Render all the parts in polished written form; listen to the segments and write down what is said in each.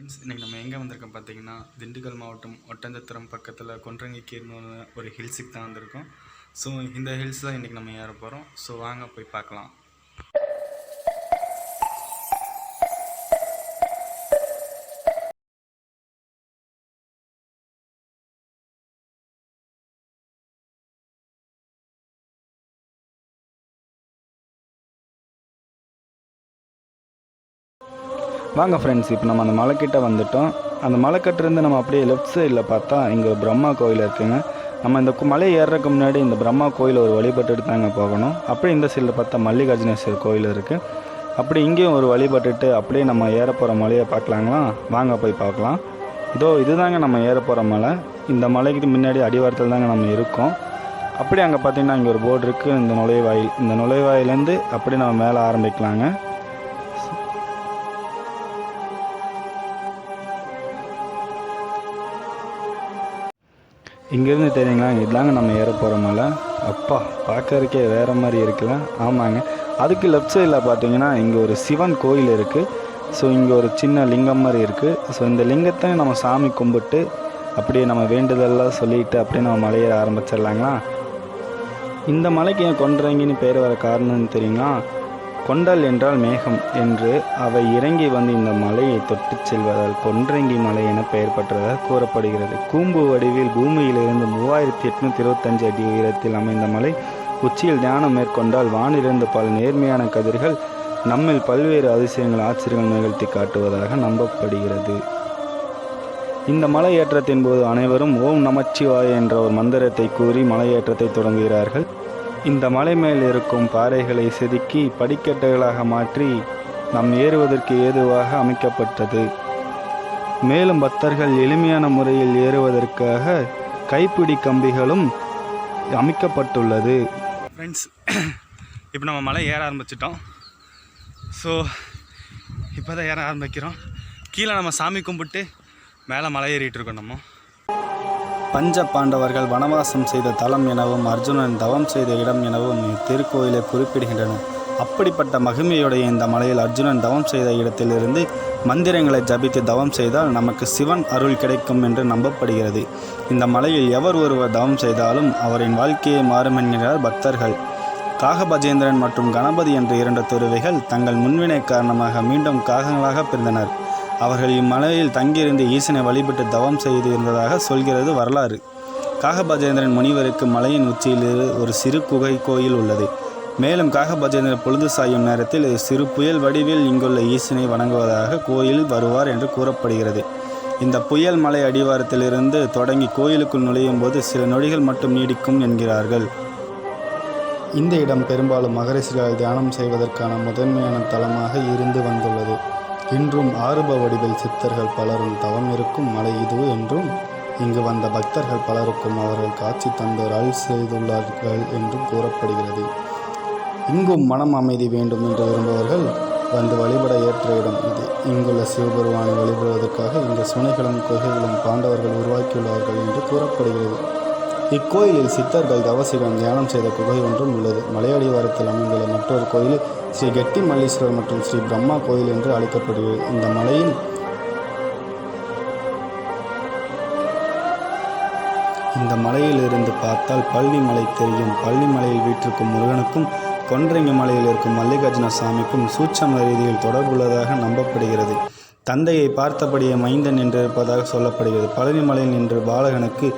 Friends, இன்றைக்கி நம்ம எங்கே வந்திருக்கோம் பார்த்தீங்கன்னா, திண்டுக்கல் மாவட்டம் ஒட்டஞ்சத்திரம் பக்கத்தில் கொன்றங்கிக்கீர்னு ஒரு ஹில்ஸுக்கு தான் வந்திருக்கோம். ஸோ இந்த ஹில்ஸ் தான் இன்றைக்கி நம்ம ஏற போகிறோம். ஸோ வாங்க போய் பார்க்கலாம். வாங்க ஃப்ரெண்ட்ஸ், இப்போ நம்ம அந்த மலைக்கிட்ட வந்துட்டோம். அந்த மலைக்கட்டிலேருந்து நம்ம அப்படியே லெஃப்ட் சைடில் பார்த்தா இங்கே பிரம்மா கோயில் இருக்குங்க. நம்ம இந்த மலை ஏறுறதுக்கு முன்னாடி இந்த பிரம்மா கோயில் ஒரு வழிபட்டுட்டு தாங்க போகணும். அப்படியே இந்த சைடில் பார்த்தா மல்லிகார்ஜுனேஸ்வரர் கோயில் இருக்குது. அப்படி இங்கேயும் ஒரு வழிபட்டுட்டு அப்படியே நம்ம ஏற போகிற மலையை பார்க்கலாங்களா? வாங்க போய் பார்க்கலாம். இதுதாங்க நம்ம ஏற போகிற மலை. இந்த மலைக்கு முன்னாடி அடிவாரத்தில் தாங்க நம்ம இருக்கோம். அப்படியே அங்கே பார்த்திங்கன்னா இங்கே ஒரு போர்டு இருக்குது, இந்த நுழைவாயில். இந்த நுழைவாயிலேருந்து அப்படியே நம்ம மேலே ஆரம்பிக்கலாங்க. இங்கேருந்து தெரியுங்களா, இதுதாங்க நம்ம ஏற போகிற மலை. அப்பா, பார்க்கறதுக்கே வேறு மாதிரி இருக்குல்ல? ஆமாங்க. அதுக்கு லெஃப்ட் சைடில் பார்த்தீங்கன்னா இங்கே ஒரு சிவன் கோயில் இருக்குது. ஸோ இங்கே ஒரு சின்ன லிங்கம் மாதிரி இருக்குது. ஸோ இந்த லிங்கத்தை நம்ம சாமி கும்பிட்டு அப்படியே நம்ம வேண்டுதல்லாம் சொல்லிவிட்டு அப்படியே நம்ம மலையேற ஆரம்பிச்சிடலாங்களா? இந்த மலைக்கு ஏன் கொன்றங்கின்னு பேர் வர காரணம்னு தெரியுங்களா? கொண்டல் என்றால் மேகம் என்று அவை இறங்கி வந்து இந்த மலையை தொட்டு செல்வதால் கொன்றங்கி மலை என பெயர் பெற்றதாக கூறப்படுகிறது. கூம்பு வடிவில் பூமியிலிருந்து 3825 அடி உயரத்தில் அமைந்த மலை உச்சியில் தியானம் மேற்கொண்டால் வானிலிருந்து பல நேர்மையான கதிர்கள் நம்மில் பல்வேறு அதிசயங்கள் ஆச்சரியங்கள் நிகழ்த்தி காட்டுவதாக நம்பப்படுகிறது. இந்த மலையேற்றத்தின் போது அனைவரும் ஓம் நமச்சிவாய என்ற ஒரு மந்திரத்தை கூறி மலையேற்றத்தை தொடங்குகிறார்கள். இந்த மலை மேல் இருக்கும் பாறைகளை செதுக்கி படிக்கட்டுகளாக மாற்றி நம் ஏறுவதற்கு ஏதுவாக அமைக்கப்பட்டது. மேலும் பக்தர்கள் எளிமையான முறையில் ஏறுவதற்காக கைப்பிடி கம்பிகளும் அமைக்கப்பட்டுள்ளது. ஃப்ரெண்ட்ஸ், இப்போ நம்ம மலை ஏற ஆரம்பிச்சிட்டோம். ஸோ இப்போ தான் ஏற ஆரம்பிக்கிறோம். கீழே நம்ம சாமி கும்பிட்டு மேலே மலை ஏறிட்டு இருக்கோம். நம்ம பஞ்ச பாண்டவர்கள் வனவாசம் செய்த தலம் எனவும் அர்ஜுனன் தவம் செய்த இடம் எனவும் திருக்கோயிலை குறிப்பிடுகின்றன. அப்படிப்பட்ட மகிமையுடைய இந்த மலையில் அர்ஜுனன் தவம் செய்த இடத்திலிருந்து மந்திரங்களை ஜபித்து தவம் செய்தால் நமக்கு சிவன் அருள் கிடைக்கும் என்று நம்பப்படுகிறது. இந்த மலையில் எவர் ஒருவர் தவம் செய்தாலும் அவரின் வாழ்க்கையை மாறும் என்கிறார் பக்தர்கள். காகபஜேந்திரன் மற்றும் கணபதி என்ற 2 துறவிகள் தங்கள் முன்வினை காரணமாக மீண்டும் காகங்களாக பிறந்தனர். அவர்கள் இம்மலையில் தங்கியிருந்து ஈசனை வழிபட்டு தவம் செய்து இருந்ததாக சொல்கிறது வரலாறு. காகபஜேந்திரன் முனிவருக்கு மலையின் உச்சியில் ஒரு சிறு குகை கோயில் உள்ளது. மேலும் காகபஜேந்திரன் பொழுது சாயும் நேரத்தில் சிறு புயல் வடிவில் இங்குள்ள ஈசனை வணங்குவதாக கோயில் வருவார் என்று கூறப்படுகிறது. இந்த புயல் மலை அடிவாரத்திலிருந்து தொடங்கி கோயிலுக்குள் நுழையும் போது சில நொடிகள் மட்டும் நீடிக்கும் என்கிறார்கள். இந்த இடம் பெரும்பாலும் மகரிஷிகளால் தியானம் செய்வதற்கான முதன்மையான தலமாக இருந்து வந்துள்ளது. இன்றும் ஆறுப வடிவில் சித்தர்கள் பலரும் தவம் இருக்கும் மலை இது என்றும் இங்கு வந்த பக்தர்கள் பலருக்கும் அவர்கள் காட்சி தந்து அருள் செய்துள்ளார்கள் என்றும் கூறப்படுகிறது. இங்கும் மனம் அமைதி வேண்டும் என்று விரும்புபவர்கள் வந்து வழிபட ஏற்ற இடம் இது. இங்குள்ள சிவபெருமானை வழிபடுவதற்காக இங்கு சுனைகளும் குகைகளும் பாண்டவர்கள் உருவாக்கியுள்ளார்கள் என்று கூறப்படுகிறது. இக்கோயிலில் சித்தர்கள் தவசிடம் தியானம் செய்த குகை ஒன்றும் உள்ளது. மலையடிவாரத்தில் அமைந்துள்ள மற்றொரு கோயில் ஸ்ரீ கெட்டி மல்லீஸ்வரர் மற்றும் ஸ்ரீ பிரம்மா கோயில் என்று அழைக்கப்படுகிறது. இந்த மலையில் இருந்து பார்த்தால் பழனி மலை தெரியும். பழனி மலையில் வீற்றிருக்கும் முருகனுக்கும் கொன்றங்கி மலையில் இருக்கும் மல்லிகார்ஜுன சாமிக்கும் சூட்சம ரீதியில் தொடர்புள்ளதாக நம்பப்படுகிறது. தந்தையை பார்த்தபடியே மைந்தன் என்று இருப்பதாக சொல்லப்படுகிறது. பழனி மலையில் நின்று பாலகனுக்கு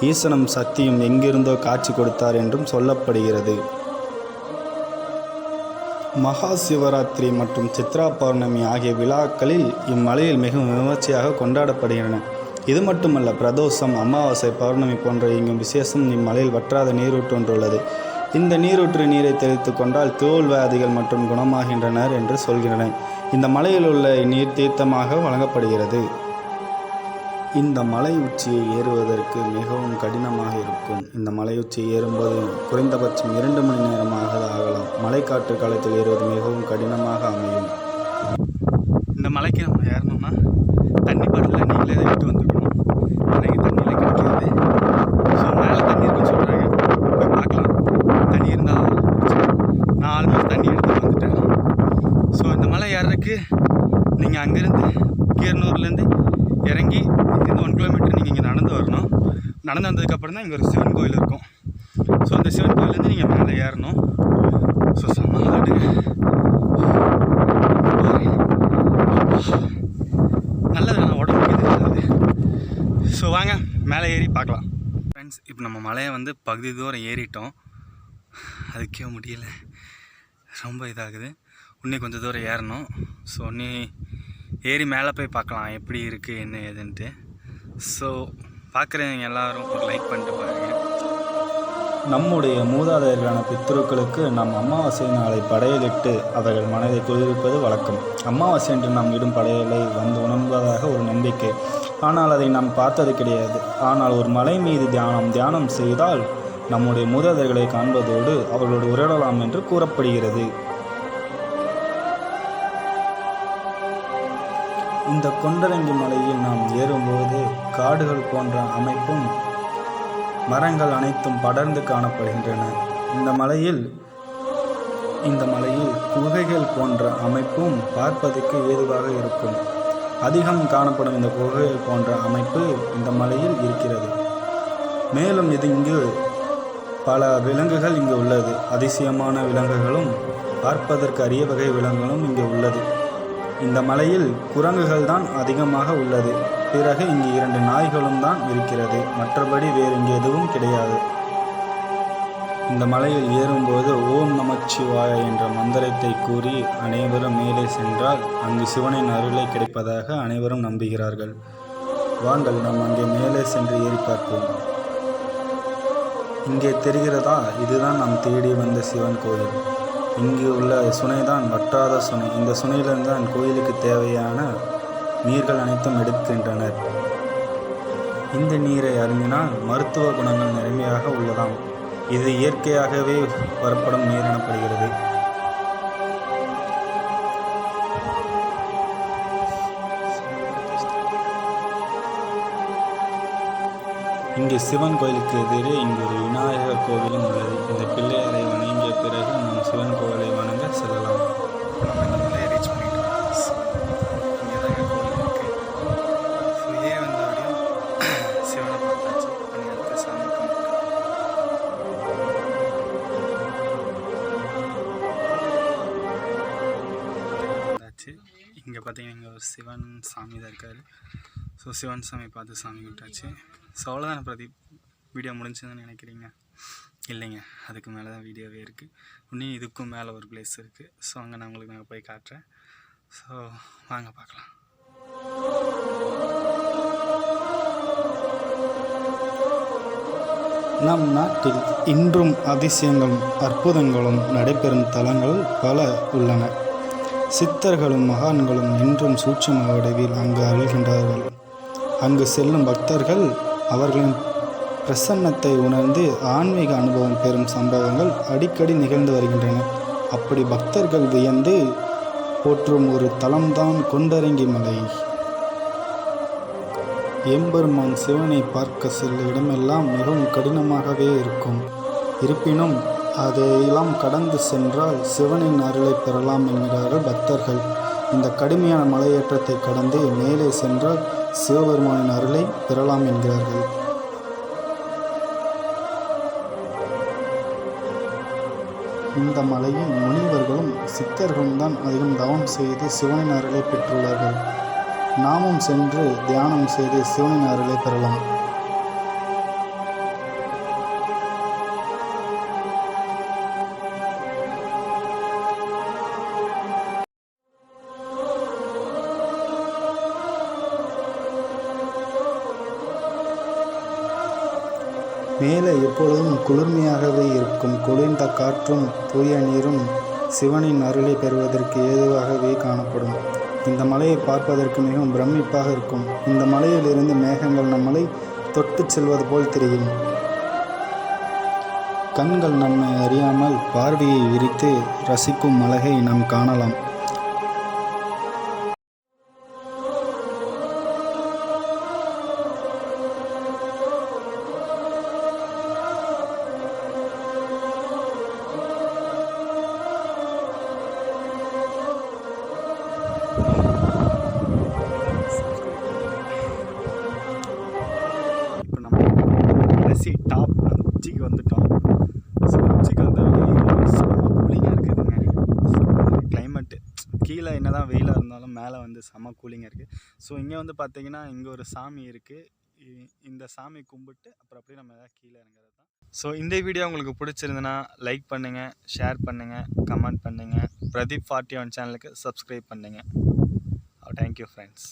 ஈசனும் சக்தியும் எங்கிருந்தோ காட்சி கொடுத்தார் என்றும் சொல்லப்படுகிறது. மகா சிவராத்திரி மற்றும் சித்ரா பௌர்ணமி ஆகிய விழாக்களில் இம்மலையில் மிகவும் விமர்சையாக கொண்டாடப்படுகின்றன. இது மட்டுமல்ல, பிரதோஷம், அமாவாசை, பௌர்ணமி போன்ற இங்கும் விசேஷம் இம்மலையில் வற்றாத நீரூற்று ஒன்றுள்ளது. இந்த நீரூற்று நீரை தெளித்து கொண்டால் தோல் வியாதிகள் மற்றும் குணமாகின்றனர் என்று சொல்கின்றனர். இந்த மலையில் உள்ள நீர் தீர்த்தமாக வழங்கப்படுகிறது. இந்த மலை உச்சியை ஏறுவதற்கு மிகவும் கடினமாக இருக்கும். இந்த மலை உச்சியை ஏறும்போது குறைந்தபட்சம் 2 மணி நேரமாக ஆகலாம். மலைக்காற்று காலத்தில் ஏறுவது மிகவும் கடினமாக அமையும். இந்த மலைக்கு நம்ம ஏறணும்னா தண்ணி பாட்டில் நீங்களே தான் விட்டு வந்துக்கணும். எனக்கு தண்ணியில் கிடைக்காது. ஸோ மேலே தண்ணி இருக்குன்னு சொல்கிறாங்க. போய் பார்க்கலாம். தண்ணி இருந்தால் நான் ஆல்மோஸ்ட் தண்ணி எடுத்துகிட்டு வந்துட்டேன். ஸோ இந்த மலை ஏறதுக்கு நீங்கள் அங்கேருந்து கீரனூர்லேருந்து இறங்கி இங்கேருந்து 1 கிலோமீட்டர் நீங்கள் இங்கே நடந்து வரணும். நடந்து வந்ததுக்கப்புறம் தான் இங்கே ஒரு சிவன் கோயில் இருக்கும். ஸோ அந்த சிவன் கோயிலேருந்து நீங்கள் மேலே ஏறணும். ஸோ சமாளிடுங்க, நல்லது, நான் உடம்புக்கு இது நல்லது. ஸோ வாங்க மேலே ஏறி பார்க்கலாம். ஃப்ரெண்ட்ஸ், இப்போ நம்ம மலையை வந்து பகுதி தூரம் ஏறிட்டோம். அதுக்கே முடியல, ரொம்ப இதாகுது. இன்னும் கொஞ்சம் தூரம் ஏறணும். ஸோ இன்னும் ஏறி மேலே போய் பார்க்கலாம் எப்படி இருக்குது என்ன ஏதுன்ட்டு. ஸோ பார்க்குறவங்க எல்லோரும் ஒரு லைக் பண்ணிட்டு பாருங்கள். நம்முடைய மூதாதையர்களான பித்ருக்களுக்கு நம் அமாவாசை நாளை படையலிட்டு அவர்கள் மனதை குளிர்விப்பது வழக்கம். அமாவாசை என்று நாம் இடும் படையலை வந்து உணர்வதாக ஒரு நம்பிக்கை. ஆனால் அதை நாம் பார்த்தது கிடையாது. ஆனால் ஒரு மலை மீது தியானம் செய்தால் நம்முடைய மூதாதையர்களை காண்பதோடு அவர்களோடு உரையாடலாம் என்று கூறப்படுகிறது. இந்த கொண்டரங்கி மலையில் நாம் ஏறும்போது காடுகள் போன்ற அமைப்பும் மரங்கள் அனைத்தும் படர்ந்து காணப்படுகின்றன. இந்த மலையில் குகைகள் போன்ற அமைப்பும் பார்ப்பதற்கு ஏதுவாக இருக்கும். அதிகம் காணப்படும் இந்த குகைகள் போன்ற அமைப்பு இந்த மலையில் இருக்கிறது. மேலும் இங்கு பல விலங்குகள் இங்கு உள்ளது. அதிசயமான விலங்குகளும் பார்ப்பதற்கு அரிய வகை விலங்குகளும் இங்கு உள்ளது. இந்த மலையில் குரங்குகள் தான் அதிகமாக உள்ளது. பிறகு இங்கு 2 நாய்களும் தான் இருக்கிறது. மற்றபடி வேறு இங்கு எதுவும் கிடையாது. இந்த மலையில் ஏறும்போது ஓம் நமச்சிவாய என்ற மந்திரத்தை கூறி அனைவரும் மேலே சென்றால் அங்கு சிவனின் அருளை கிடைப்பதாக அனைவரும் நம்புகிறார்கள். வாங்கள் நாம் அங்கே மேலே சென்று ஏறி பார்ப்போம். இங்கே தெரிகிறதா, இதுதான் நாம் தேடி வந்த சிவன் கோயில். இங்கு உள்ள சுனைதான் வற்றாத சுனை. இந்த சுனையிலிருந்து தான் கோயிலுக்கு தேவையான நீர்கள் அனைத்தும் எடுக்கின்றனர். இந்த நீரை அருந்தினால் மருத்துவ குணங்கள் நிறைமையாக உள்ளதாம். இது இயற்கையாகவே வரப்படும் நீர் எனப்படுகிறது. இங்கு சிவன் கோயிலுக்கு எதிரே இங்கு ஒரு விநாயகர் கோவிலும் உள்ளது. இந்த பிள்ளையாரை வணங்கிய பிறகு நாம் சிவன் கோவிலை வணங்க செல்லலாம். நம்ம இந்த மலையை ரீச் பண்ணிட்டோம். இங்கே தான் எங்கள் கோவில் இருக்குது. ஸோ ஏறி வந்தபடியும் சிவனை பார்த்தாச்சு. அடுத்து சாமி கும்பிட்டாச்சு. இங்கே பார்த்தீங்கன்னா இங்கே ஒரு சிவன் சாமி தான் இருக்கார். ஸோ சிவன் சாமி பார்த்து சாமி கும்பிட்டாச்சு. ஸோ அவ்வளோதான் பிரதீப், வீடியோ முடிஞ்சதுன்னு நினைக்கிறீங்க? இல்லைங்க, அதுக்கு மேலே தான் வீடியோவே இருக்குது. இன்னும் இதுக்கும் மேலே ஒரு பிளேஸ் இருக்குது. ஸோ அங்கே நான் உங்களுக்கு போய் காட்டுறேன். ஸோ வாங்க பார்க்கலாம். நம் நாட்டில் இன்றும் அதிசயங்களும் அற்புதங்களும் நடைபெறும் தலங்கள் பல உள்ளன. சித்தர்களும் மகான்களும் இன்றும் சூட்சும வடிவில் அங்கு அருள்கின்றார்கள். அங்கு செல்லும் பக்தர்கள் அவர்களின் பிரசன்னத்தை உணர்ந்து ஆன்மீக அனுபவம் பெறும் சம்பவங்கள் அடிக்கடி நிகழ்ந்து வருகின்றன. அப்படி பக்தர்கள் வியந்து போற்றும் ஒரு தலம்தான் கொண்டரங்கி மலை. எம்பெருமான் சிவனை பார்க்க செல்லும் இடமெல்லாம் மிகவும் கடினமாகவே இருக்கும். இருப்பினும் அதையெல்லாம் கடந்து சென்றால் சிவனின் அருளை பெறலாம் என்கிறார்கள் பக்தர்கள். இந்த கடுமையான மலையேற்றத்தை கடந்து மேலே சென்றால் சிவபெருமானின் அருளை பெறலாம் என்கிறார்கள். இந்த மலையில் முனிவர்களும் சித்தர்களும் தான் அதிகம் தவம் செய்து சிவனின் அருளை பெற்றுள்ளார்கள். நாமும் சென்று தியானம் செய்து சிவனின் அருளை பெறலாம். மேலே எப்பொழுதும் குளிர்மையாகவே இருக்கும். குளிர்ந்த காற்றும் தூய நீரும் சிவனின் அருளை பெறுவதற்கு ஏதுவாகவே காணப்படும். இந்த மலையை பார்ப்பதற்கு மிகவும் பிரமிப்பாக இருக்கும். இந்த மலையிலிருந்து மேகங்கள் நம்மளை தொட்டு செல்வது போல் தெரியும். கண்கள் நம்மை அறியாமல் பார்வையை விரித்து ரசிக்கும் அழகை நாம் காணலாம். கீழே என்ன தான் வெயிலாக இருந்தாலும் மேலே வந்து செம கூலிங்காக இருக்குது. ஸோ இங்கே வந்து பார்த்திங்கன்னா இங்கே ஒரு சாமி இருக்குது. இந்த சாமி கும்பிட்டு அப்புறம் அப்படியே நம்ம எதாவது கீழே இறங்குறது தான். ஸோ இந்த வீடியோ உங்களுக்கு பிடிச்சிருந்துன்னா லைக் பண்ணுங்கள், ஷேர் பண்ணுங்கள், கமெண்ட் பண்ணுங்கள். பிரதீப் 41 சேனலுக்கு சப்ஸ்கிரைப் பண்ணுங்கள். Thank you friends.